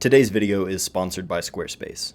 Today's video is sponsored by Squarespace.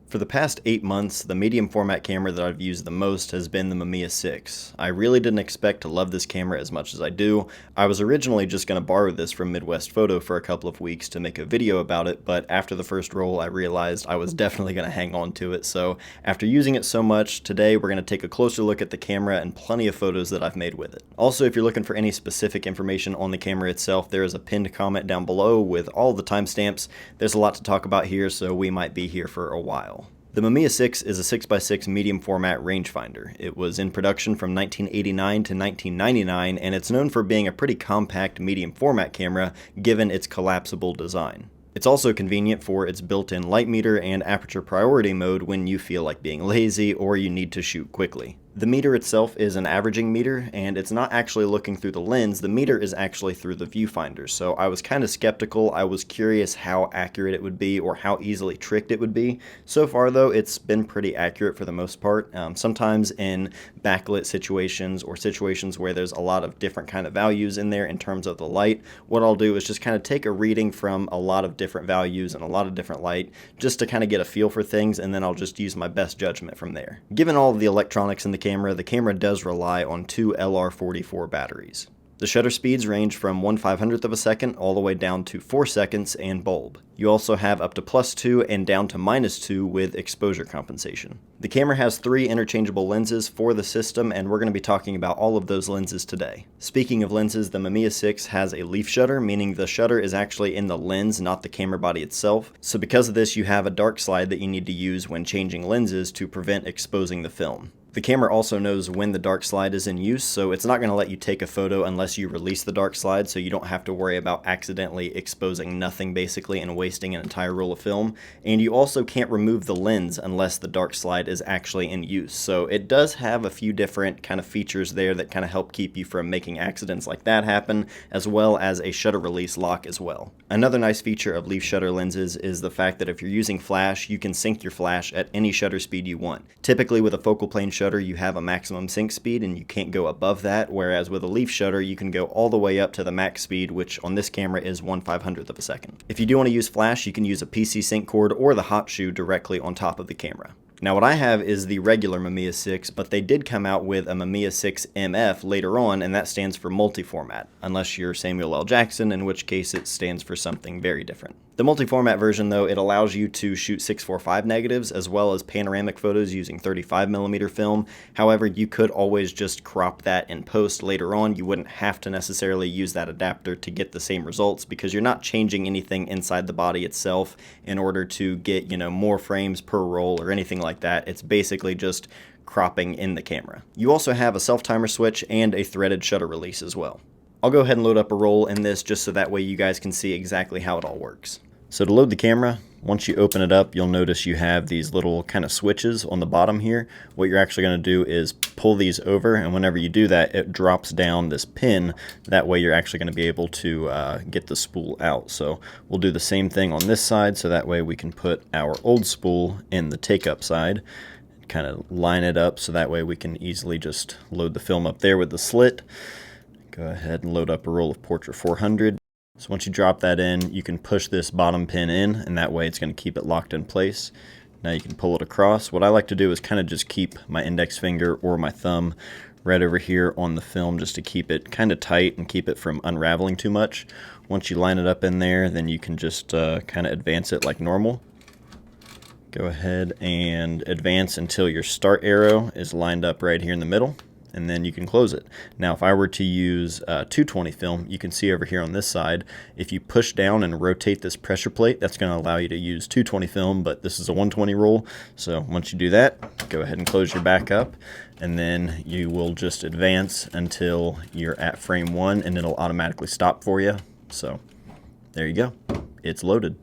For the past 8 months, the medium format camera that I've used the most has been the Mamiya 6. I really didn't expect to love this camera as much as I do. I was originally just going to borrow this from Midwest Photo for a couple of weeks to make a video about it, but after the first roll I realized I was definitely going to hang on to it, so after using it so much, today we're going to take a closer look at the camera and plenty of photos that I've made with it. Also, if you're looking for any specific information on the camera itself, there is a pinned comment down below with all the timestamps. There's a lot to talk about here, so we might be here for a while. The Mamiya 6 is a 6x6 medium format rangefinder. It was in production from 1989 to 1999, and it's known for being a pretty compact medium format camera given its collapsible design. It's also convenient for its built-in light meter and aperture priority mode when you feel like being lazy or you need to shoot quickly. The meter itself is an averaging meter, and it's not actually looking through the lens. The meter is actually through the viewfinder, so I was kind of skeptical. I was curious how accurate it would be or how easily tricked it would be. So far, though, it's been pretty accurate for the most part. Sometimes in backlit situations or situations where there's a lot of different kind of values in there in terms of the light, what I'll do is just kind of take a reading from a lot of different values and a lot of different light just to kind of get a feel for things, and then I'll just use my best judgment from there. Given all of the electronics in the camera does rely on two LR44 batteries. The shutter speeds range from 1/500th of a second all the way down to 4 seconds and bulb. You also have up to +2 and down to -2 with exposure compensation. The camera has 3 interchangeable lenses for the system, and we're going to be talking about all of those lenses today. Speaking of lenses, the Mamiya 6 has a leaf shutter, meaning the shutter is actually in the lens, not the camera body itself. So because of this, you have a dark slide that you need to use when changing lenses to prevent exposing the film. The camera also knows when the dark slide is in use, so it's not going to let you take a photo unless you release the dark slide, so you don't have to worry about accidentally exposing nothing basically and wasting an entire roll of film. And you also can't remove the lens unless the dark slide is actually in use. So it does have a few different kind of features there that kind of help keep you from making accidents like that happen, as well as a shutter release lock as well. Another nice feature of leaf shutter lenses is the fact that if you're using flash, you can sync your flash at any shutter speed you want. Typically with a focal plane shutter, you have a maximum sync speed and you can't go above that, whereas with a leaf shutter you can go all the way up to the max speed, which on this camera is 1/500th of a second. If you do want to use flash, you can use a PC sync cord or the hot shoe directly on top of the camera. Now what I have is the regular Mamiya 6, but they did come out with a Mamiya 6 MF later on, and that stands for multi-format, unless you're Samuel L. Jackson, in which case it stands for something very different. The multi-format version, though, it allows you to shoot 645 negatives as well as panoramic photos using 35mm film. However, you could always just crop that in post later on. You wouldn't have to necessarily use that adapter to get the same results because you're not changing anything inside the body itself in order to get, more frames per roll or anything like that. It's basically just cropping in the camera. You also have a self-timer switch and a threaded shutter release as well. I'll go ahead and load up a roll in this just so that way you guys can see exactly how it all works. So to load the camera, once you open it up, you'll notice you have these little kind of switches on the bottom here. What you're actually going to do is pull these over, and whenever you do that, it drops down this pin. That way you're actually going to be able to get the spool out. So we'll do the same thing on this side, so that way we can put our old spool in the take-up side. Kind of line it up so that way we can easily just load the film up there with the slit. Go ahead and load up a roll of Portra 400. So once you drop that in, you can push this bottom pin in, and that way it's going to keep it locked in place. Now you can pull it across. What I like to do is kind of just keep my index finger or my thumb right over here on the film just to keep it kind of tight and keep it from unraveling too much. Once you line it up in there, then you can just kind of advance it like normal. Go ahead and advance until your start arrow is lined up right here in the middle, and then you can close it. Now if I were to use 220 film, you can see over here on this side, if you push down and rotate this pressure plate, that's going to allow you to use 220 film, but this is a 120 roll. So once you do that, go ahead and close your back up, and then you will just advance until you're at frame 1, and it'll automatically stop for you. So there you go, it's loaded.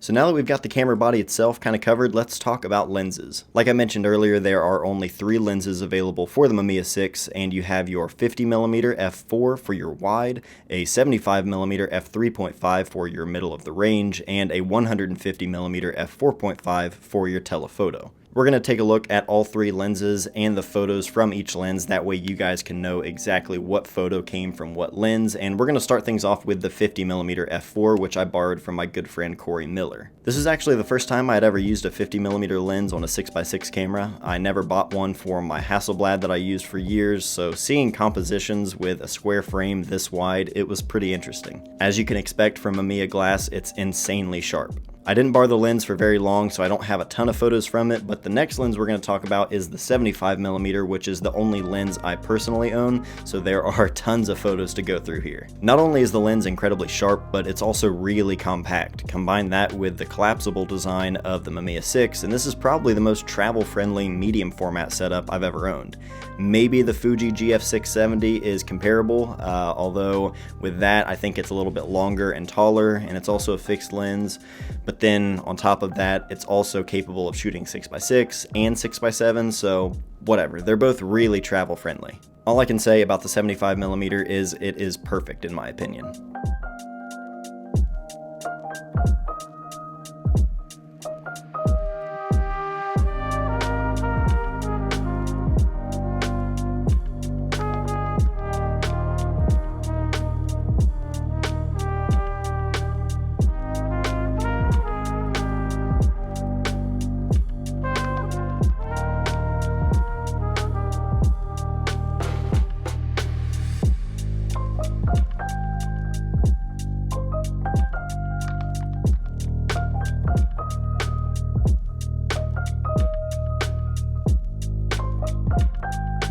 So now that we've got the camera body itself kind of covered, let's talk about lenses. Like I mentioned earlier, there are only 3 lenses available for the Mamiya 6, and you have your 50mm f4 for your wide, a 75mm f3.5 for your middle of the range, and a 150mm f4.5 for your telephoto. We're going to take a look at all three lenses and the photos from each lens. That way you guys can know exactly what photo came from what lens. And we're going to start things off with the 50mm f4, which I borrowed from my good friend Corey Miller. This is actually the first time I had ever used a 50mm lens on a 6x6 camera. I never bought one for my Hasselblad that I used for years, so seeing compositions with a square frame this wide, it was pretty interesting. As you can expect from Mamiya glass, it's insanely sharp. I didn't borrow the lens for very long, so I don't have a ton of photos from it, but the next lens we're going to talk about is the 75mm, which is the only lens I personally own, so there are tons of photos to go through here. Not only is the lens incredibly sharp, but it's also really compact. Combine that with the collapsible design of the Mamiya 6, and this is probably the most travel-friendly medium format setup I've ever owned. Maybe the Fuji GF670 is comparable, although with that I think it's a little bit longer and taller, and it's also a fixed lens. But then on top of that, it's also capable of shooting 6x6 and 6x7, so whatever. They're both really travel friendly. All I can say about the 75mm is it is perfect in my opinion.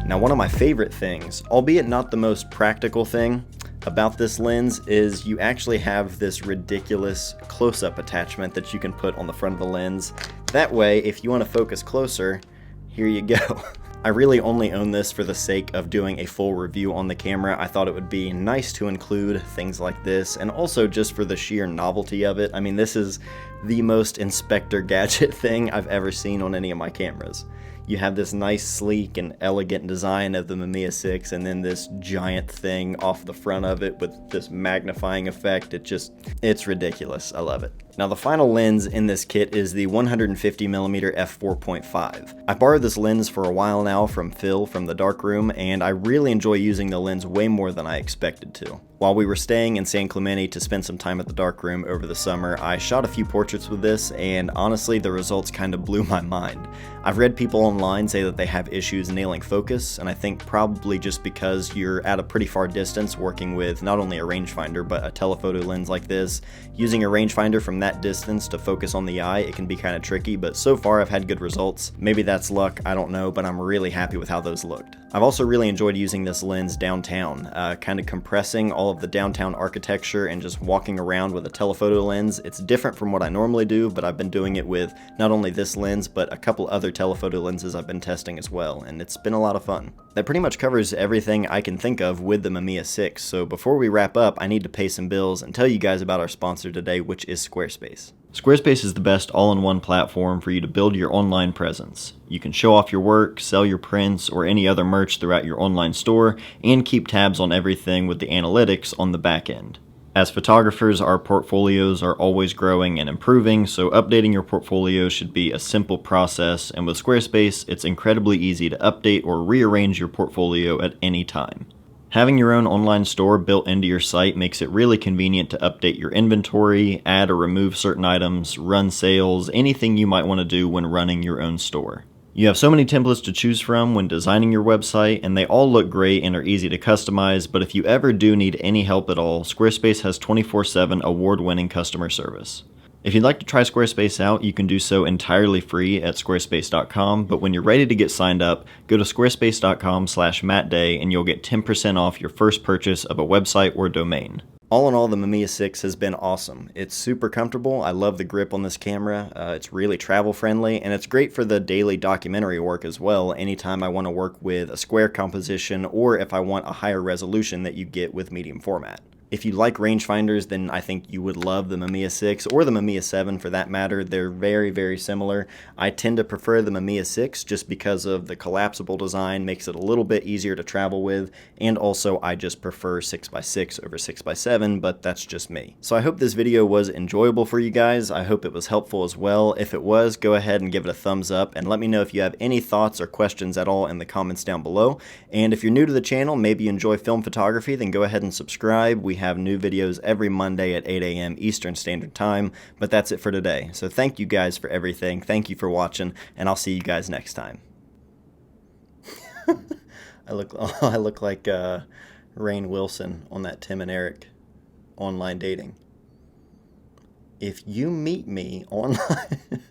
Now, one of my favorite things, albeit not the most practical thing, about this lens is you actually have this ridiculous close-up attachment that you can put on the front of the lens. That way, if you want to focus closer, here you go. I really only own this for the sake of doing a full review on the camera. I thought it would be nice to include things like this, and also just for the sheer novelty of it. I mean, this is the most Inspector Gadget thing I've ever seen on any of my cameras. You have this nice, sleek, and elegant design of the Mamiya 6, and then this giant thing off the front of it with this magnifying effect. It's ridiculous. I love it. Now, the final lens in this kit is the 150mm f4.5. I borrowed this lens for a while now from Phil from the darkroom, and I really enjoy using the lens way more than I expected to. While we were staying in San Clemente to spend some time at the darkroom over the summer, I shot a few portraits with this, and honestly, the results kind of blew my mind. I've read people online say that they have issues nailing focus, and I think probably just because you're at a pretty far distance working with not only a rangefinder, but a telephoto lens like this. Using a rangefinder from that distance to focus on the eye, it can be kind of tricky, but so far I've had good results. Maybe that's luck, I don't know, but I'm really happy with how those looked. I've also really enjoyed using this lens downtown, kind of compressing all of the downtown architecture and just walking around with a telephoto lens. It's different from what I normally do, but I've been doing it with not only this lens, but a couple other telephoto lenses I've been testing as well, and it's been a lot of fun. That pretty much covers everything I can think of with the Mamiya 6, so before we wrap up, I need to pay some bills and tell you guys about our sponsor today, which is Squarespace. Squarespace is the best all-in-one platform for you to build your online presence. You can show off your work, sell your prints, or any other merch throughout your online store, and keep tabs on everything with the analytics on the back end. As photographers, our portfolios are always growing and improving, so updating your portfolio should be a simple process, and with Squarespace, it's incredibly easy to update or rearrange your portfolio at any time. Having your own online store built into your site makes it really convenient to update your inventory, add or remove certain items, run sales, anything you might want to do when running your own store. You have so many templates to choose from when designing your website, and they all look great and are easy to customize, but if you ever do need any help at all, Squarespace has 24/7 award-winning customer service. If you'd like to try Squarespace out, you can do so entirely free at squarespace.com, but when you're ready to get signed up, go to squarespace.com/mattday and you'll get 10% off your first purchase of a website or domain. All in all, the Mamiya 6 has been awesome. It's super comfortable. I love the grip on this camera. It's really travel friendly, and it's great for the daily documentary work as well, anytime I want to work with a square composition or if I want a higher resolution that you get with medium format. If you like rangefinders, then I think you would love the Mamiya 6 or the Mamiya 7 for that matter. They're very, very similar. I tend to prefer the Mamiya 6 just because of the collapsible design, makes it a little bit easier to travel with, and also I just prefer 6x6 over 6x7, but that's just me. So I hope this video was enjoyable for you guys. I hope it was helpful as well. If it was, go ahead and give it a thumbs up, and let me know if you have any thoughts or questions at all in the comments down below. And if you're new to the channel, maybe you enjoy film photography, then go ahead and subscribe. We have new videos every Monday at 8 a.m. Eastern Standard Time, but that's it for today. So thank you guys for everything. Thank you for watching, and I'll see you guys next time. I look like Rainn Wilson on that Tim and Eric online dating. If you meet me online...